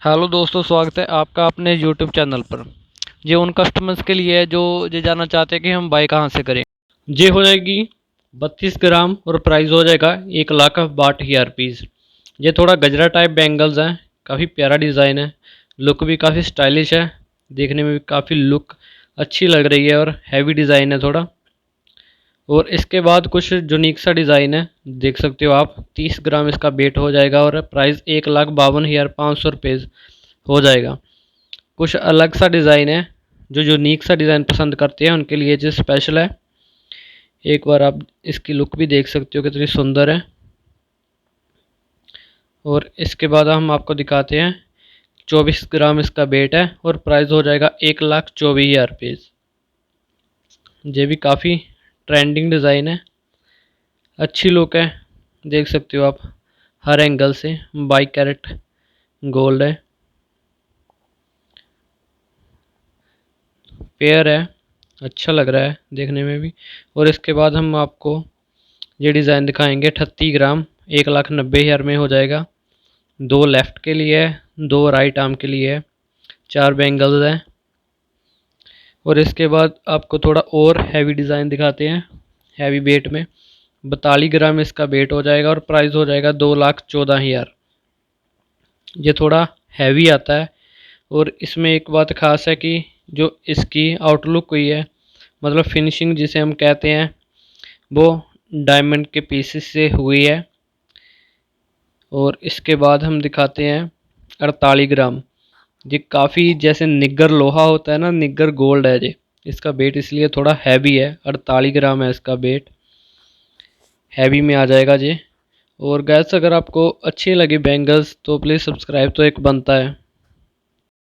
Hello दोस्तों, स्वागत है आपका अपने यूट्यूब चैनल पर। ये उन कस्टमर्स के लिए है जो ये जानना चाहते हैं कि हम बाई कहाँ से करें। ये हो जाएगी 32 ग्राम और प्राइस हो जाएगा 1,62,000 रुपीज़। ये थोड़ा गजरा टाइप बैंगल्स हैं, काफ़ी प्यारा डिज़ाइन है, लुक भी काफ़ी स्टाइलिश है, देखने में भी काफ़ी लुक अच्छी लग रही है और हैवी डिज़ाइन है थोड़ा। और इसके बाद कुछ यूनिक सा डिज़ाइन है, देख सकते हो आप। 30 ग्राम इसका वेट हो जाएगा और प्राइस 1,52,500 रुपये हो जाएगा। कुछ अलग सा डिज़ाइन है, जो यूनिक सा डिज़ाइन पसंद करते हैं उनके लिए जो स्पेशल है। एक बार आप इसकी लुक भी देख सकते हो कितनी सुंदर है। और इसके बाद हम आपको दिखाते हैं 24 ग्राम इसका वेट है और प्राइस हो जाएगा 1,24,000 रुपये। ये भी काफ़ी ट्रेंडिंग डिज़ाइन है, अच्छी लुक है, देख सकते हो आप हर एंगल से। 22 कैरेट गोल्ड है, पेयर है, अच्छा लग रहा है देखने में भी। और इसके बाद हम आपको ये डिज़ाइन दिखाएंगे 38 ग्राम 1,90,000 में हो जाएगा। 2 लेफ़्ट के लिए है, 2 राइट आर्म के लिए है, 4 बैंगल्स हैं। और इसके बाद आपको थोड़ा और हैवी डिज़ाइन दिखाते हैं, हैवी वेट में। 42 ग्राम इसका वेट हो जाएगा और प्राइस हो जाएगा 2,14,000। ये थोड़ा हैवी आता है और इसमें एक बात ख़ास है कि जो इसकी आउटलुक हुई है, मतलब फिनिशिंग जिसे हम कहते हैं, वो डायमंड के पीसेस से हुई है। और इसके बाद हम दिखाते हैं 48 ग्राम। ये काफ़ी जैसे निग्गर लोहा होता है ना, निग्गर गोल्ड है ये। इसका वेट इसलिए थोड़ा हैवी है, 48 ग्राम है इसका वेट, हैवी में आ जाएगा ये। और गैस अगर आपको अच्छी लगी बैंगल्स तो प्लीज़ सब्सक्राइब तो एक बनता है।